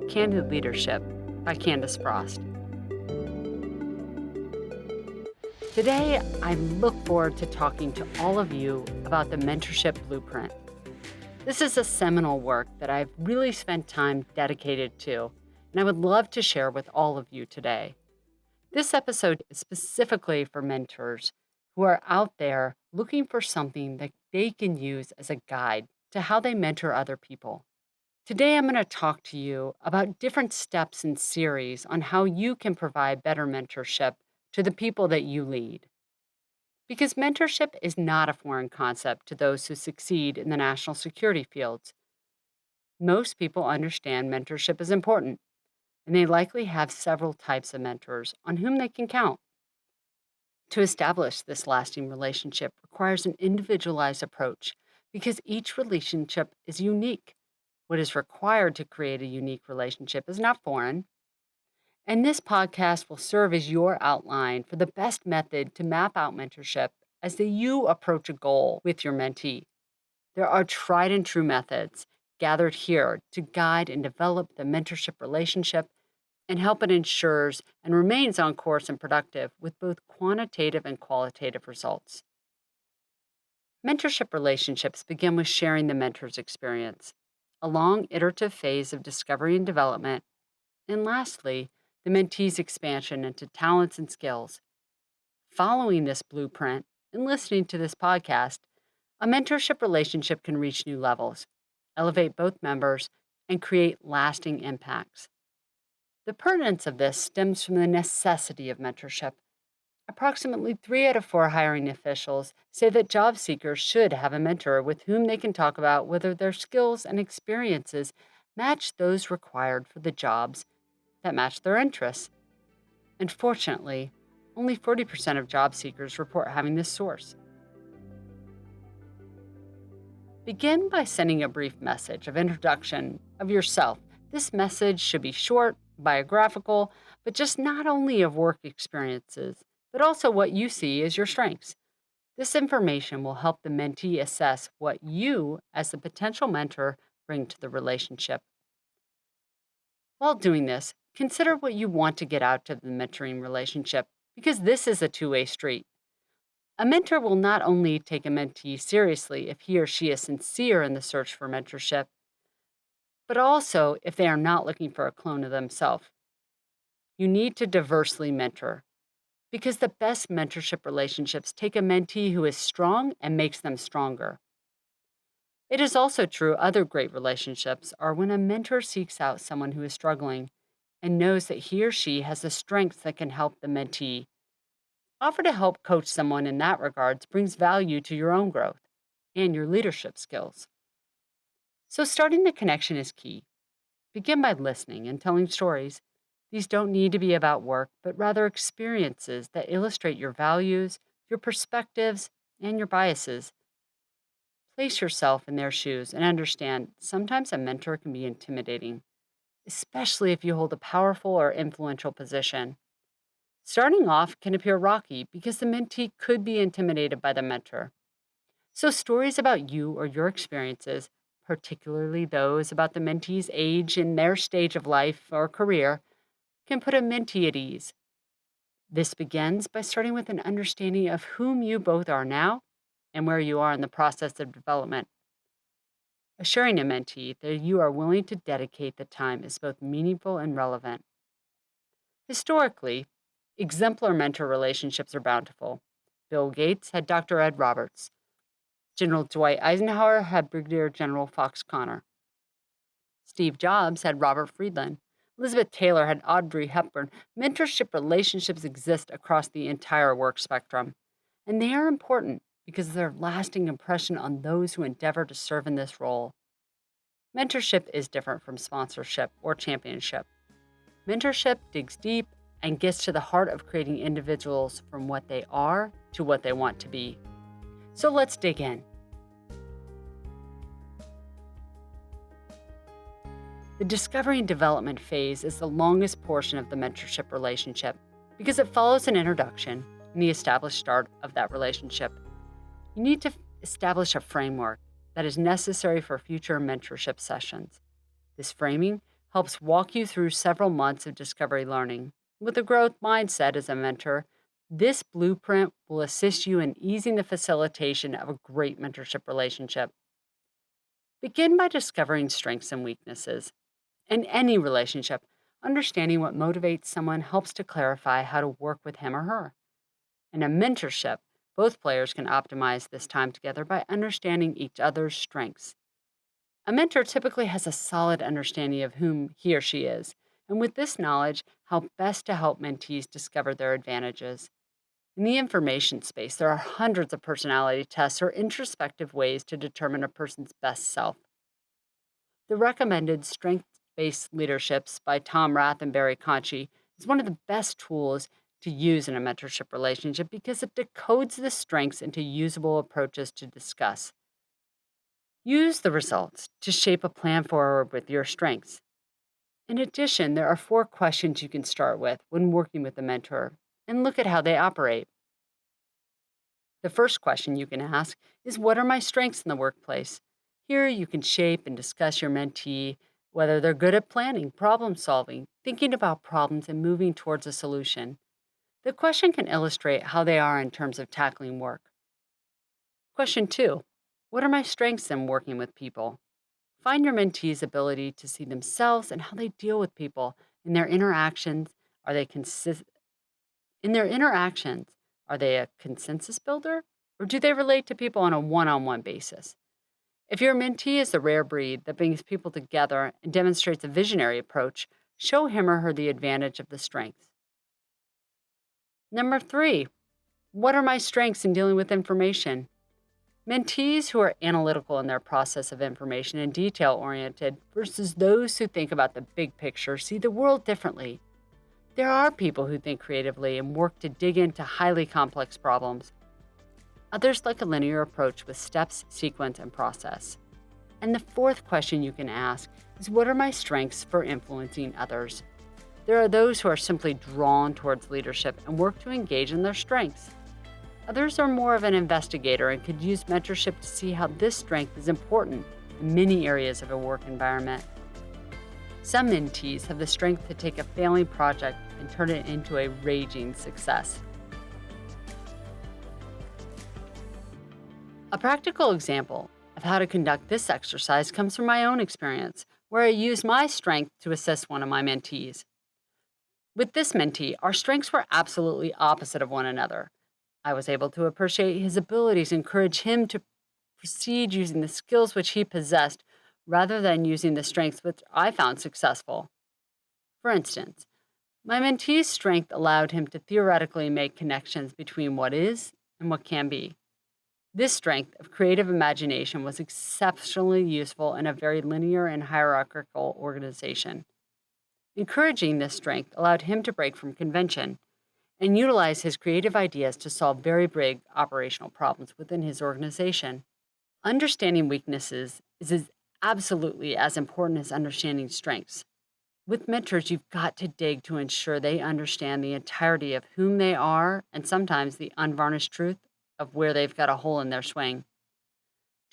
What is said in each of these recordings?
Candid Leadership by Candice Frost. Today, I look forward to talking to all of you about the Mentorship Blueprint. This is a seminal work that I've really spent time dedicated to, and I would love to share with all of you today. This episode is specifically for mentors who are out there looking for something that they can use as a guide to how they mentor other people. Today, I'm going to talk to you about different steps in series on how you can provide better mentorship to the people that you lead. Because mentorship is not a foreign concept to those who succeed in the national security fields. Most people understand mentorship is important, and they likely have several types of mentors on whom they can count. To establish this lasting relationship requires an individualized approach because each relationship is unique. What is required to create a unique relationship is not foreign. And this podcast will serve as your outline for the best method to map out mentorship as you approach a goal with your mentee. There are tried and true methods gathered here to guide and develop the mentorship relationship and help it ensures and remains on course and productive with both quantitative and qualitative results. Mentorship relationships begin with sharing the mentor's experience, a long iterative phase of discovery and development, and lastly, the mentee's expansion into talents and skills. Following this blueprint and listening to this podcast, a mentorship relationship can reach new levels, elevate both members, and create lasting impacts. The pertinence of this stems from the necessity of mentorship. Approximately 3 out of 4 hiring officials say that job seekers should have a mentor with whom they can talk about whether their skills and experiences match those required for the jobs that match their interests. Unfortunately, only 40% of job seekers report having this source. Begin by sending a brief message of introduction of yourself. This message should be short, biographical, but just not only of work experiences, but also what you see as your strengths. This information will help the mentee assess what you, as the potential mentor, bring to the relationship. While doing this, consider what you want to get out of the mentoring relationship, because this is a two-way street. A mentor will not only take a mentee seriously if he or she is sincere in the search for mentorship, but also if they are not looking for a clone of themselves. You need to diversely mentor, because the best mentorship relationships take a mentee who is strong and makes them stronger. It is also true other great relationships are when a mentor seeks out someone who is struggling and knows that he or she has the strengths that can help the mentee. Offer to help coach someone in that regard brings value to your own growth and your leadership skills. So starting the connection is key. Begin by listening and telling stories. These don't need to be about work, but rather experiences that illustrate your values, your perspectives, and your biases. Place yourself in their shoes and understand sometimes a mentor can be intimidating, especially if you hold a powerful or influential position. Starting off can appear rocky because the mentee could be intimidated by the mentor. So stories about you or your experiences, particularly those about the mentee's age and their stage of life or career, can put a mentee at ease. This begins by starting with an understanding of whom you both are now and where you are in the process of development. Assuring a mentee that you are willing to dedicate the time is both meaningful and relevant. Historically, exemplar mentor relationships are bountiful. Bill Gates had Dr. Ed Roberts. General Dwight Eisenhower had Brigadier General Fox Connor. Steve Jobs had Robert Friedland. Elizabeth Taylor had Audrey Hepburn. Mentorship relationships exist across the entire work spectrum, and they are important because of their lasting impression on those who endeavor to serve in this role. Mentorship is different from sponsorship or championship. Mentorship digs deep and gets to the heart of creating individuals from what they are to what they want to be. So let's dig in. The discovery and development phase is the longest portion of the mentorship relationship because it follows an introduction and the established start of that relationship. You need to establish a framework that is necessary for future mentorship sessions. This framing helps walk you through several months of discovery learning. With a growth mindset as a mentor, this blueprint will assist you in easing the facilitation of a great mentorship relationship. Begin by discovering strengths and weaknesses. In any relationship, understanding what motivates someone helps to clarify how to work with him or her. In a mentorship, both players can optimize this time together by understanding each other's strengths. A mentor typically has a solid understanding of whom he or she is, and with this knowledge, how best to help mentees discover their advantages. In the information space, there are hundreds of personality tests or introspective ways to determine a person's best self. The recommended Strength Based Leaderships by Tom Rath and Barry Conchie is one of the best tools to use in a mentorship relationship because it decodes the strengths into usable approaches to discuss. Use the results to shape a plan forward with your strengths. In addition, there are 4 questions you can start with when working with a mentor and look at how they operate. The first question you can ask is, what are my strengths in the workplace? Here you can shape and discuss your mentee, whether they're good at planning, problem solving, thinking about problems, and moving towards a solution. The question can illustrate how they are in terms of tackling work. Question 2. What are my strengths in working with people? Find your mentee's ability to see themselves and how they deal with people in their interactions. Are they in their interactions? Are they a consensus builder, or do they relate to people on a one-on-one basis? If your mentee is the rare breed that brings people together and demonstrates a visionary approach, show him or her the advantage of the strengths. Number 3, what are my strengths in dealing with information? Mentees who are analytical in their process of information and detail oriented versus those who think about the big picture see the world differently. There are people who think creatively and work to dig into highly complex problems. Others like a linear approach with steps, sequence, and process. And the 4th question you can ask is, what are my strengths for influencing others? There are those who are simply drawn towards leadership and work to engage in their strengths. Others are more of an investigator and could use mentorship to see how this strength is important in many areas of a work environment. Some mentees have the strength to take a failing project and turn it into a raging success. A practical example of how to conduct this exercise comes from my own experience, where I used my strength to assist one of my mentees. With this mentee, our strengths were absolutely opposite of one another. I was able to appreciate his abilities, encourage him to proceed using the skills which he possessed rather than using the strengths which I found successful. For instance, my mentee's strength allowed him to theoretically make connections between what is and what can be. This strength of creative imagination was exceptionally useful in a very linear and hierarchical organization. Encouraging this strength allowed him to break from convention and utilize his creative ideas to solve very big operational problems within his organization. Understanding weaknesses is absolutely as important as understanding strengths. With mentors, you've got to dig to ensure they understand the entirety of whom they are and sometimes the unvarnished truth of where they've got a hole in their swing.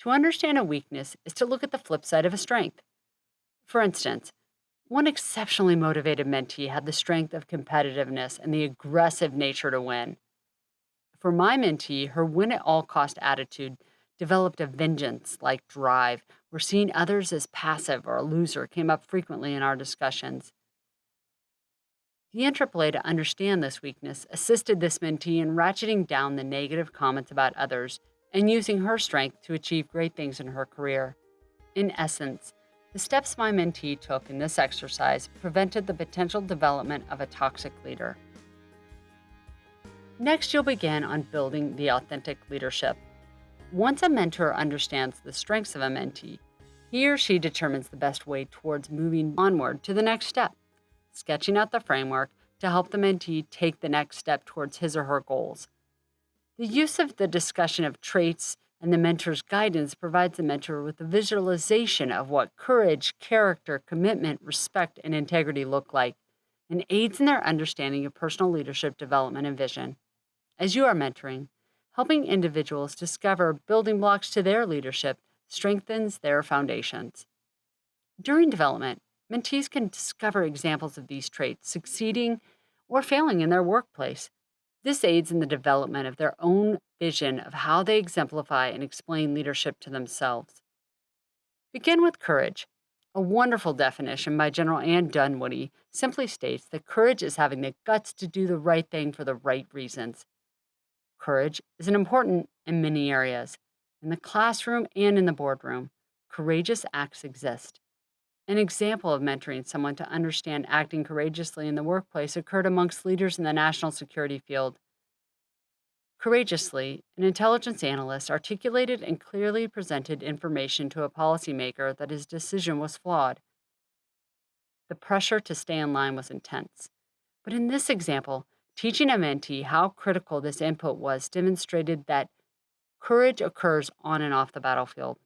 To understand a weakness is to look at the flip side of a strength. For instance, one exceptionally motivated mentee had the strength of competitiveness and the aggressive nature to win. For my mentee, her win at all cost attitude developed a vengeance like drive, where seeing others as passive or a loser came up frequently in our discussions. The interplay to understand this weakness assisted this mentee in ratcheting down the negative comments about others and using her strength to achieve great things in her career. In essence, the steps my mentee took in this exercise prevented the potential development of a toxic leader. Next, you'll begin on building the authentic leadership. Once a mentor understands the strengths of a mentee, he or she determines the best way towards moving onward to the next step, sketching out the framework to help the mentee take the next step towards his or her goals. The use of the discussion of traits and the mentor's guidance provides the mentor with a visualization of what courage, character, commitment, respect, and integrity look like, and aids in their understanding of personal leadership development and vision. As you are mentoring, helping individuals discover building blocks to their leadership strengthens their foundations. During development, Mentees can discover examples of these traits succeeding or failing in their workplace. This aids in the development of their own vision of how they exemplify and explain leadership to themselves. Begin with courage. A wonderful definition by General Ann Dunwoody simply states that courage is having the guts to do the right thing for the right reasons. Courage is important in many areas. In the classroom and in the boardroom, courageous acts exist. An example of mentoring someone to understand acting courageously in the workplace occurred amongst leaders in the national security field. Courageously, an intelligence analyst articulated and clearly presented information to a policymaker that his decision was flawed. The pressure to stay in line was intense. But in this example, teaching a mentee how critical this input was demonstrated that courage occurs on and off the battlefield.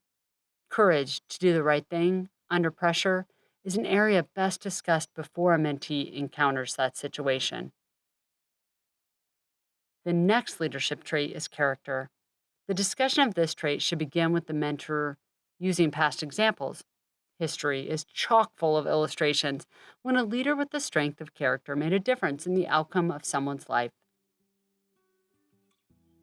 Courage to do the right thing under pressure is an area best discussed before a mentee encounters that situation. The next leadership trait is character. The discussion of this trait should begin with the mentor using past examples. History is chock full of illustrations when a leader with the strength of character made a difference in the outcome of someone's life.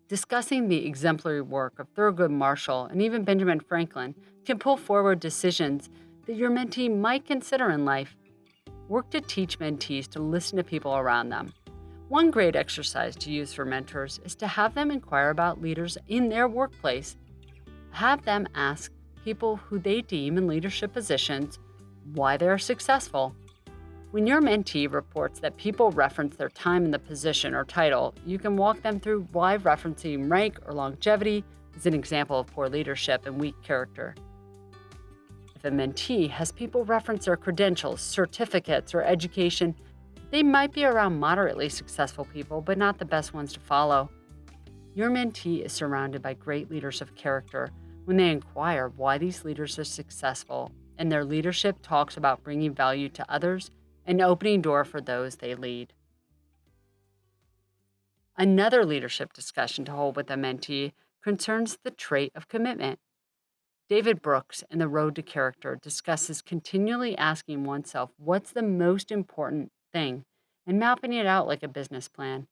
Discussing the exemplary work of Thurgood Marshall and even Benjamin Franklin can pull forward decisions that your mentee might consider in life. Work to teach mentees to listen to people around them. One great exercise to use for mentors is to have them inquire about leaders in their workplace. Have them ask people who they deem in leadership positions why they are successful. When your mentee reports that people reference their time in the position or title, you can walk them through why referencing rank or longevity is an example of poor leadership and weak character. If a mentee has people reference their credentials, certificates, or education, they might be around moderately successful people, but not the best ones to follow. Your mentee is surrounded by great leaders of character when they inquire why these leaders are successful, and their leadership talks about bringing value to others and opening door for those they lead. Another leadership discussion to hold with a mentee concerns the trait of commitment. David Brooks in The Road to Character discusses continually asking oneself what's the most important thing and mapping it out like a business plan.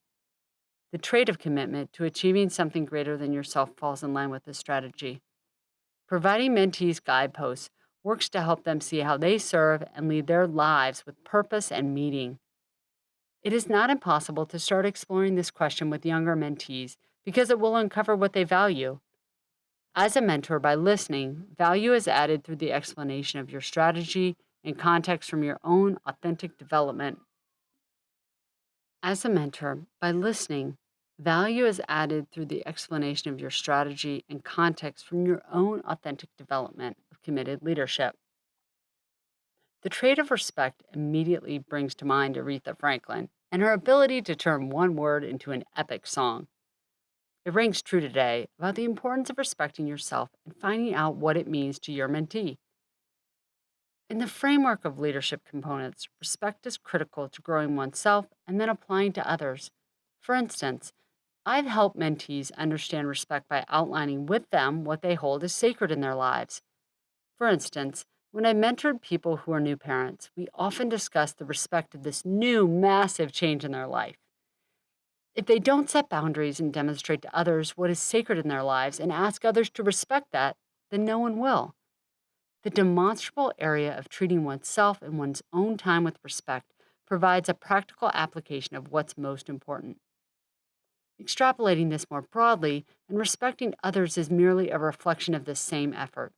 The trait of commitment to achieving something greater than yourself falls in line with this strategy. Providing mentees guideposts works to help them see how they serve and lead their lives with purpose and meaning. It is not impossible to start exploring this question with younger mentees because it will uncover what they value. As a mentor, by listening, value is added through the explanation of your strategy and context from your own authentic development. As a mentor, by listening, value is added through the explanation of your strategy and context from your own authentic development of committed leadership. The trait of respect immediately brings to mind Aretha Franklin and her ability to turn one word into an epic song. It rings true today about the importance of respecting yourself and finding out what it means to your mentee. In the framework of leadership components, respect is critical to growing oneself and then applying to others. For instance, I've helped mentees understand respect by outlining with them what they hold as sacred in their lives. For instance, when I mentored people who are new parents, we often discuss the respect of this new massive change in their life. If they don't set boundaries and demonstrate to others what is sacred in their lives and ask others to respect that, then no one will. The demonstrable area of treating oneself and one's own time with respect provides a practical application of what's most important. Extrapolating this more broadly and respecting others is merely a reflection of this same effort.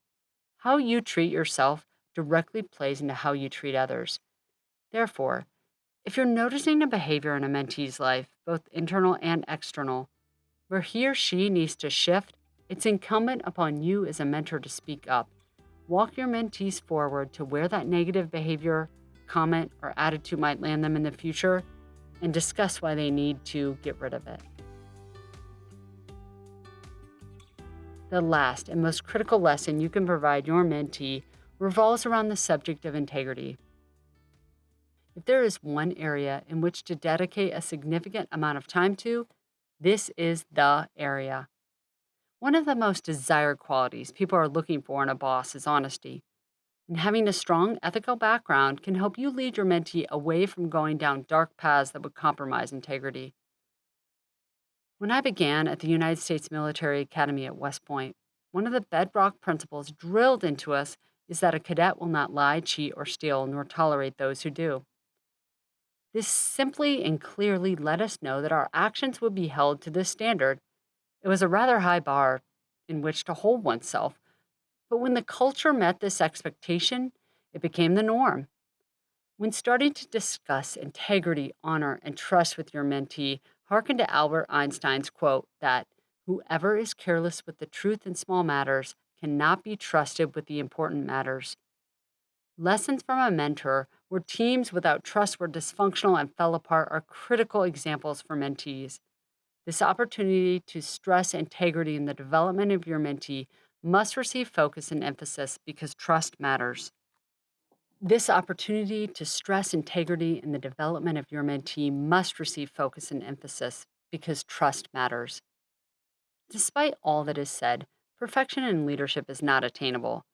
How you treat yourself directly plays into how you treat others. Therefore, if you're noticing a behavior in a mentee's life, both internal and external, where he or she needs to shift, it's incumbent upon you as a mentor to speak up. Walk your mentees forward to where that negative behavior, comment, or attitude might land them in the future, and discuss why they need to get rid of it. The last and most critical lesson you can provide your mentee revolves around the subject of integrity. If there is one area in which to dedicate a significant amount of time to, this is the area. One of the most desired qualities people are looking for in a boss is honesty. And having a strong ethical background can help you lead your mentee away from going down dark paths that would compromise integrity. When I began at the United States Military Academy at West Point, one of the bedrock principles drilled into us is that a cadet will not lie, cheat, or steal, nor tolerate those who do. This simply and clearly let us know that our actions would be held to this standard. It was a rather high bar in which to hold oneself, but when the culture met this expectation, it became the norm. When starting to discuss integrity, honor, and trust with your mentee, hearken to Albert Einstein's quote that whoever is careless with the truth in small matters cannot be trusted with the important matters. Lessons from a mentor where teams without trust were dysfunctional and fell apart are critical examples for mentees. This opportunity to stress integrity in the development of your mentee must receive focus and emphasis because trust matters. This opportunity to stress integrity in the development of your mentee must receive focus and emphasis because trust matters. Despite all that is said, perfection in leadership is not attainable.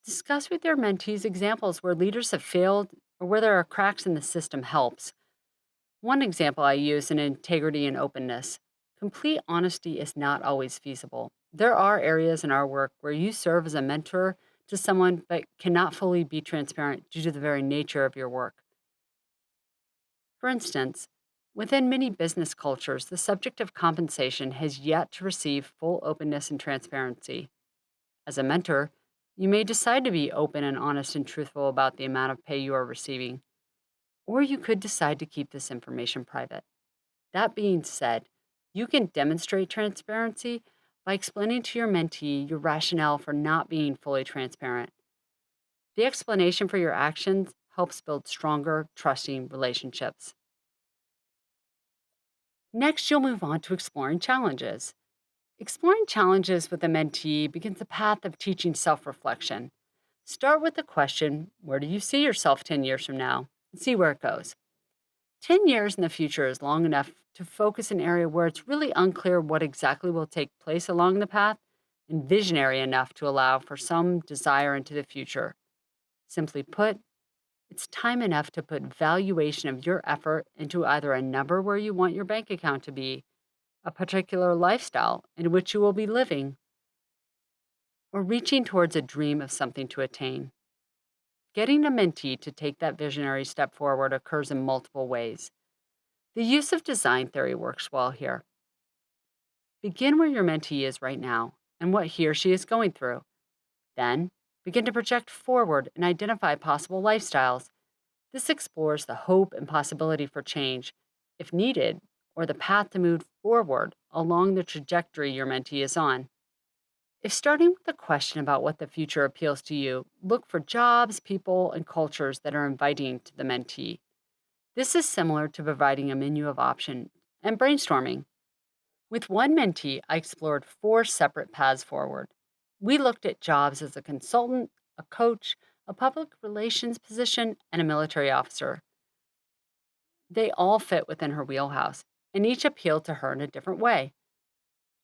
Discuss with your mentees examples where leaders have failed or where there are cracks in the system helps. One example I use in integrity and openness. Complete honesty is not always feasible. There are areas in our work where you serve as a mentor to someone but cannot fully be transparent due to the very nature of your work. For instance, within many business cultures, the subject of compensation has yet to receive full openness and transparency. As a mentor, you may decide to be open and honest and truthful about the amount of pay you are receiving, or you could decide to keep this information private. That being said, you can demonstrate transparency by explaining to your mentee your rationale for not being fully transparent. The explanation for your actions helps build stronger, trusting relationships. Next, you'll move on to exploring challenges. Exploring challenges with a mentee begins a path of teaching self reflection. Start with the question, where do you see yourself 10 years from now? And see where it goes. 10 years in the future is long enough to focus an area where it's really unclear what exactly will take place along the path, and visionary enough to allow for some desire into the future. Simply put, it's time enough to put valuation of your effort into either a number where you want your bank account to be, a particular lifestyle in which you will be living, or reaching towards a dream of something to attain. Getting a mentee to take that visionary step forward occurs in multiple ways. The use of design theory works well here. Begin where your mentee is right now and what he or she is going through. Then, begin to project forward and identify possible lifestyles. This explores the hope and possibility for change, if needed, or the path to move forward along the trajectory your mentee is on. If starting with a question about what the future appeals to you, look for jobs, people, and cultures that are inviting to the mentee. This is similar to providing a menu of options and brainstorming. With one mentee, I explored four separate paths forward. We looked at jobs as a consultant, a coach, a public relations position, and a military officer. They all fit within her wheelhouse, and each appealed to her in a different way.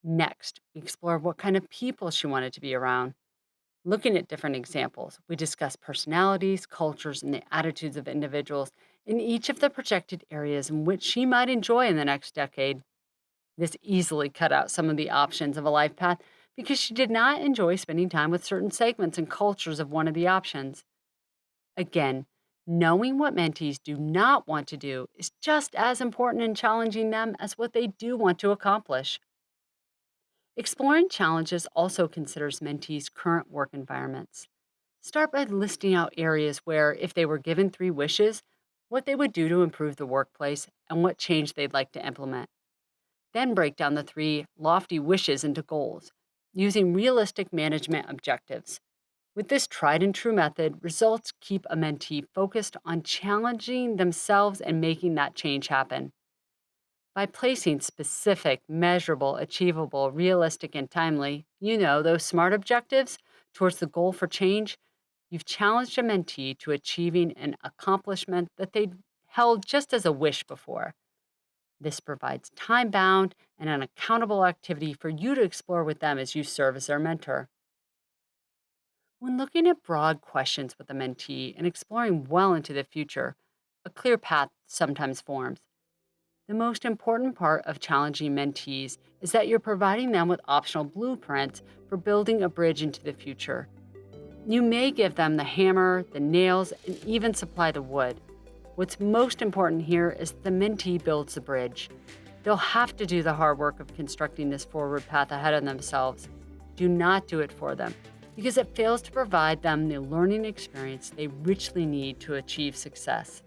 Next, we explored what kind of people she wanted to be around. Looking at different examples, we discussed personalities, cultures, and the attitudes of individuals in each of the projected areas in which she might enjoy in the next decade. This easily cut out some of the options of a life path because she did not enjoy spending time with certain segments and cultures of one of the options. Again, knowing what mentees do not want to do is just as important in challenging them as what they do want to accomplish. Exploring challenges also considers mentees' current work environments. Start by listing out areas where, if they were given three wishes, what they would do to improve the workplace and what change they'd like to implement. Then break down the three lofty wishes into goals, using realistic management objectives. With this tried and true method, results keep a mentee focused on challenging themselves and making that change happen. By placing specific, measurable, achievable, realistic, and timely, those smart objectives towards the goal for change, you've challenged a mentee to achieving an accomplishment that they held just as a wish before. This provides time bound and an accountable activity for you to explore with them as you serve as their mentor. When looking at broad questions with a mentee and exploring well into the future, a clear path sometimes forms. The most important part of challenging mentees is that you're providing them with optional blueprints for building a bridge into the future. You may give them the hammer, the nails, and even supply the wood. What's most important here is the mentee builds the bridge. They'll have to do the hard work of constructing this forward path ahead of themselves. Do not do it for them, because it fails to provide them the learning experience they richly need to achieve success.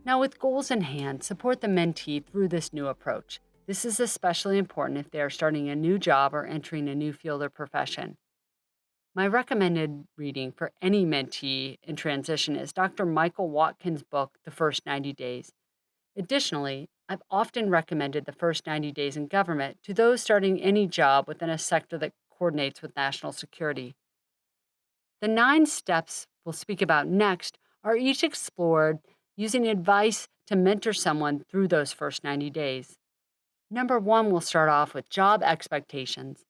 Now, with goals in hand, support the mentee through this new approach. This is especially important if they are starting a new job or entering a new field or profession. My recommended reading for any mentee in transition is Dr. Michael Watkins' book, The First 90 Days. Additionally, I've often recommended The First 90 Days in Government to those starting any job within a sector that coordinates with national security. The 9 steps we'll speak about next are each explored using advice to mentor someone through those first 90 days. Number 1, we'll start off with job expectations.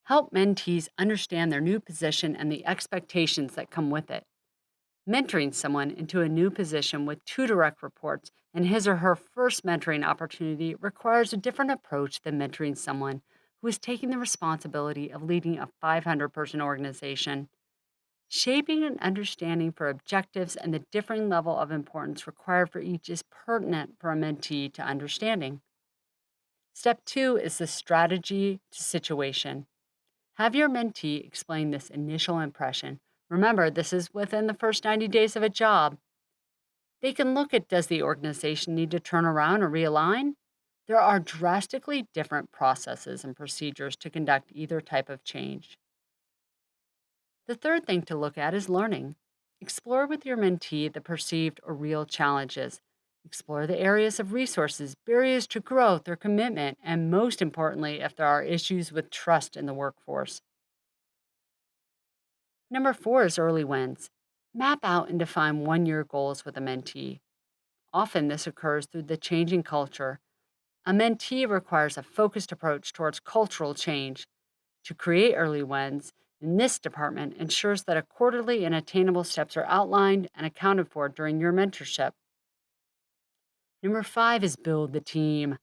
Help mentees understand their new position and the expectations that come with it. Mentoring someone into a new position with 2 direct reports and his or her first mentoring opportunity requires a different approach than mentoring someone who is taking the responsibility of leading a 500-person organization. Shaping an understanding for objectives and the differing level of importance required for each is pertinent for a mentee to understanding. Step 2 is the strategy to situation. Have your mentee explain this initial impression. Remember, this is within the first 90 days of a job. They can look at, does the organization need to turn around or realign? There are drastically different processes and procedures to conduct either type of change. The third thing to look at is learning. Explore with your mentee the perceived or real challenges. Explore the areas of resources, barriers to growth or commitment, and most importantly, if there are issues with trust in the workforce. Number 4 is early wins. Map out and define 1-year goals with a mentee. Often this occurs through the changing culture. A mentee requires a focused approach towards cultural change. To create early wins in this department ensures that a quarterly and attainable steps are outlined and accounted for during your mentorship. Number 5 is build the team.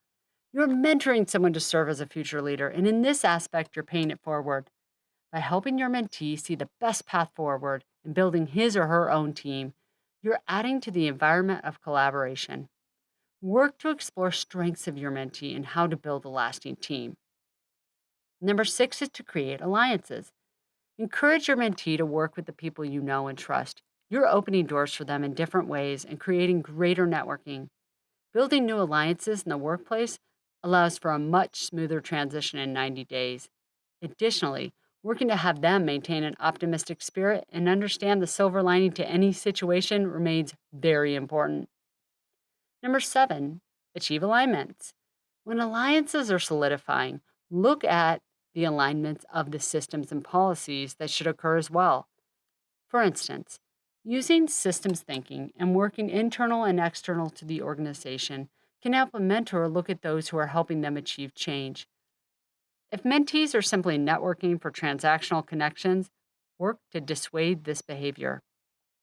You're mentoring someone to serve as a future leader, and in this aspect, you're paying it forward. By helping your mentee see the best path forward and building his or her own team, you're adding to the environment of collaboration. Work to explore strengths of your mentee and how to build a lasting team. Number 6 is to create alliances. Encourage your mentee to work with the people you know and trust. You're opening doors for them in different ways and creating greater networking. Building new alliances in the workplace allows for a much smoother transition in 90 days. Additionally, working to have them maintain an optimistic spirit and understand the silver lining to any situation remains very important. Number 7, achieve alignments. When alliances are solidifying, look at the alignments of the systems and policies that should occur as well. For instance, using systems thinking and working internal and external to the organization can help a mentor look at those who are helping them achieve change. If mentees are simply networking for transactional connections, work to dissuade this behavior.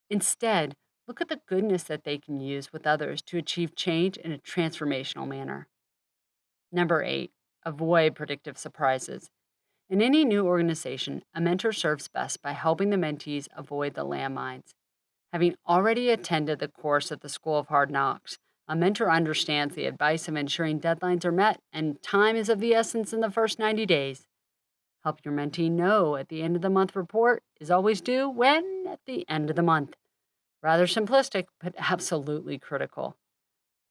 Instead, look at the goodness that they can use with others to achieve change in a transformational manner. Number 8, avoid predictive surprises. In any new organization, a mentor serves best by helping the mentees avoid the landmines. Having already attended the course at the School of Hard Knocks, a mentor understands the advice of ensuring deadlines are met and time is of the essence in the first 90 days. Help your mentee know at the end of the month report is always due when? At the end of the month. Rather simplistic, but absolutely critical.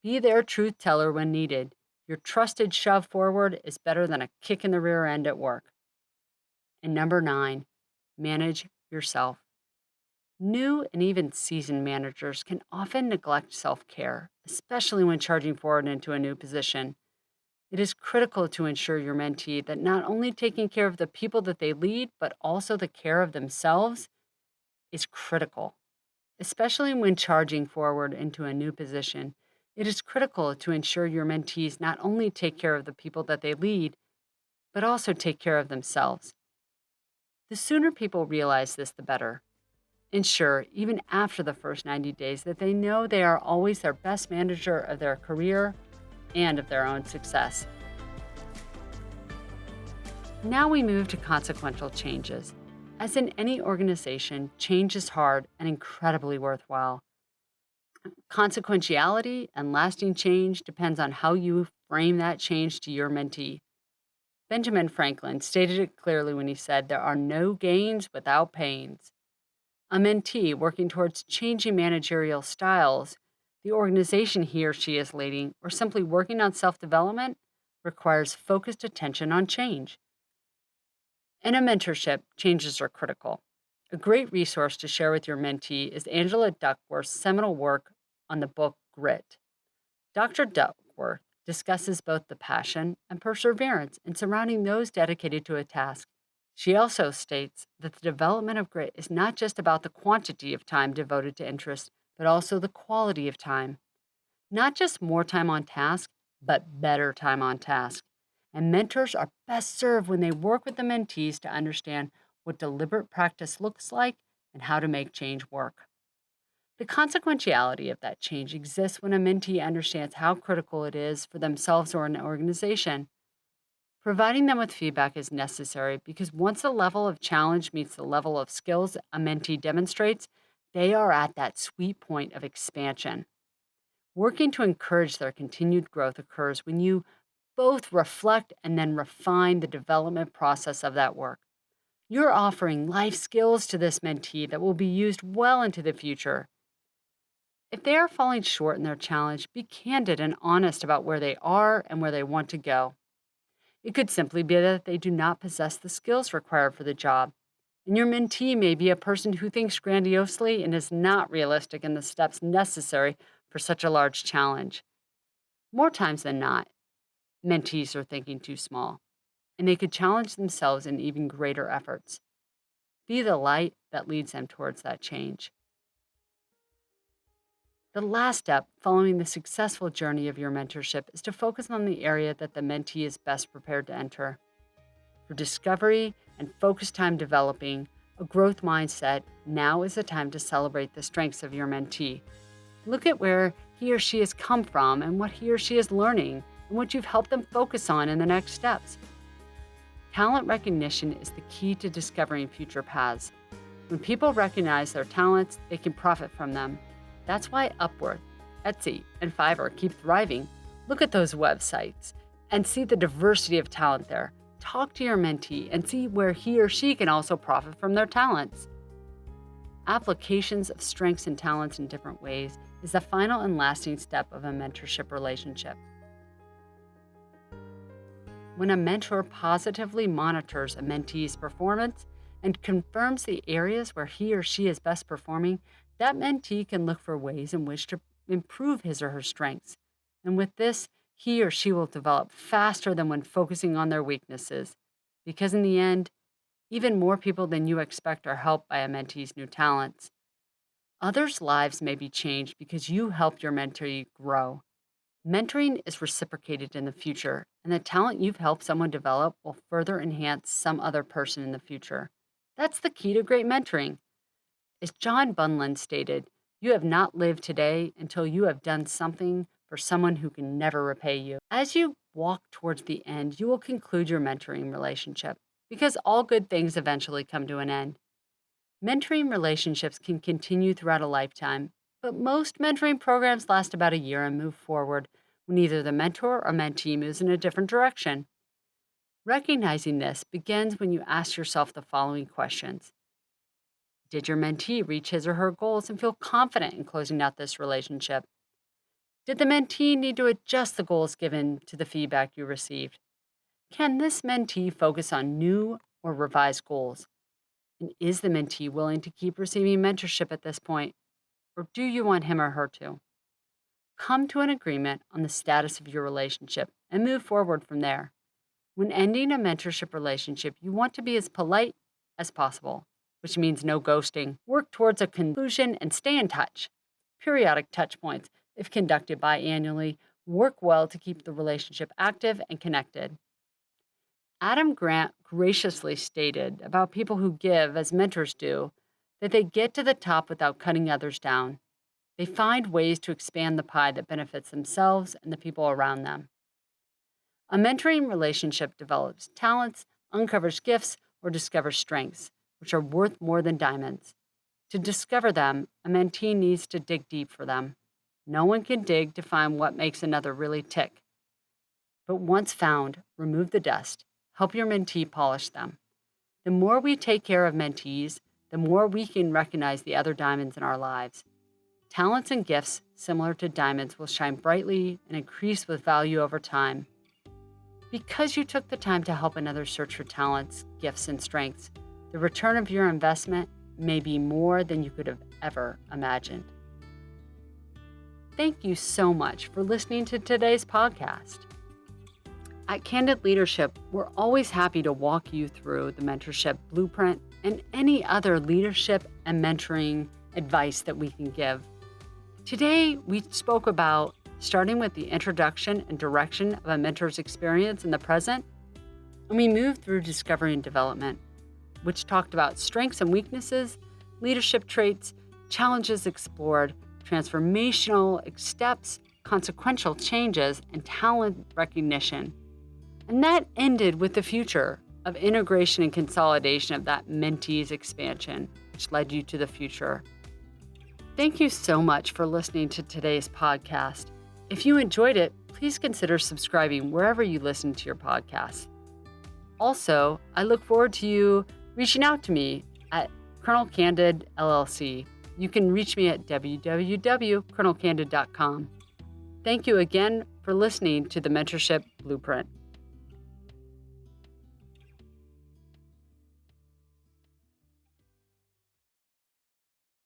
Be their truth teller when needed. Your trusted shove forward is better than a kick in the rear end at work. And number 9, manage yourself. New and even seasoned managers can often neglect self-care, especially when charging forward into a new position. It is critical to ensure your mentee that not only taking care of the people that they lead, but also the care of themselves is critical. Especially when charging forward into a new position, it is critical to ensure your mentees not only take care of the people that they lead, but also take care of themselves. The sooner people realize this, the better. Ensure, even after the first 90 days, that they know they are always their best manager of their career and of their own success. Now we move to consequential changes. As in any organization, change is hard and incredibly worthwhile. Consequentiality and lasting change depends on how you frame that change to your mentee. Benjamin Franklin stated it clearly when he said, "There are no gains without pains." A mentee working towards changing managerial styles, the organization he or she is leading, or simply working on self development requires focused attention on change. In a mentorship, changes are critical. A great resource to share with your mentee is Angela Duckworth's seminal work on the book Grit. Dr. Duckworth discusses both the passion and perseverance in surrounding those dedicated to a task. She also states that the development of grit is not just about the quantity of time devoted to interest, but also the quality of time. Not just more time on task, but better time on task. And mentors are best served when they work with the mentees to understand what deliberate practice looks like and how to make change work. The consequentiality of that change exists when a mentee understands how critical it is for themselves or an organization. Providing them with feedback is necessary because once the level of challenge meets the level of skills a mentee demonstrates, they are at that sweet point of expansion. Working to encourage their continued growth occurs when you both reflect and then refine the development process of that work. You're offering life skills to this mentee that will be used well into the future. If they are falling short in their challenge, be candid and honest about where they are and where they want to go. It could simply be that they do not possess the skills required for the job. And your mentee may be a person who thinks grandiosely and is not realistic in the steps necessary for such a large challenge. More times than not, mentees are thinking too small, and they could challenge themselves in even greater efforts. Be the light that leads them towards that change. The last step following the successful journey of your mentorship is to focus on the area that the mentee is best prepared to enter. For discovery and focus time developing a growth mindset, now is the time to celebrate the strengths of your mentee. Look at where he or she has come from and what he or she is learning and what you've helped them focus on in the next steps. Talent recognition is the key to discovering future paths. When people recognize their talents, they can profit from them. That's why Upwork, Etsy, and Fiverr keep thriving. Look at those websites and see the diversity of talent there. Talk to your mentee and see where he or she can also profit from their talents. Applications of strengths and talents in different ways is the final and lasting step of a mentorship relationship. When a mentor positively monitors a mentee's performance and confirms the areas where he or she is best performing, that mentee can look for ways in which to improve his or her strengths. And with this, he or she will develop faster than when focusing on their weaknesses. Because in the end, even more people than you expect are helped by a mentee's new talents. Others' lives may be changed because you helped your mentee grow. Mentoring is reciprocated in the future, and the talent you've helped someone develop will further enhance some other person in the future. That's the key to great mentoring. As John Bunyan stated, you have not lived today until you have done something for someone who can never repay you. As you walk towards the end, you will conclude your mentoring relationship because all good things eventually come to an end. Mentoring relationships can continue throughout a lifetime, but most mentoring programs last about a year and move forward when either the mentor or mentee moves in a different direction. Recognizing this begins when you ask yourself the following questions. Did your mentee reach his or her goals and feel confident in closing out this relationship? Did the mentee need to adjust the goals given to the feedback you received? Can this mentee focus on new or revised goals? And is the mentee willing to keep receiving mentorship at this point? Or do you want him or her to? Come to an agreement on the status of your relationship and move forward from there. When ending a mentorship relationship, you want to be as polite as possible, which means no ghosting. Work towards a conclusion and stay in touch. Periodic touch points, if conducted biannually, work well to keep the relationship active and connected. Adam Grant graciously stated about people who give, as mentors do, that they get to the top without cutting others down. They find ways to expand the pie that benefits themselves and the people around them. A mentoring relationship develops talents, uncovers gifts, or discovers strengths, which are worth more than diamonds. To discover them, a mentee needs to dig deep for them. No one can dig to find what makes another really tick. But once found, remove the dust. Help your mentee polish them. The more we take care of mentees, the more we can recognize the other diamonds in our lives. Talents and gifts, similar to diamonds, will shine brightly and increase with value over time. Because you took the time to help another search for talents, gifts, and strengths, the return of your investment may be more than you could have ever imagined. Thank you so much for listening to today's podcast. At Candid Leadership, we're always happy to walk you through the Mentorship Blueprint and any other leadership and mentoring advice that we can give. Today, we spoke about starting with the introduction and direction of a mentor's experience in the present, and we moved through discovery and development, which talked about strengths and weaknesses, leadership traits, challenges explored, transformational steps, consequential changes, and talent recognition. And that ended with the future of integration and consolidation of that mentee's expansion, which led you to the future. Thank you so much for listening to today's podcast. If you enjoyed it, please consider subscribing wherever you listen to your podcasts. Also, I look forward to you reaching out to me at Colonel Candid LLC. You can reach me at www.colonelcandid.com. Thank you again for listening to the Mentorship Blueprint.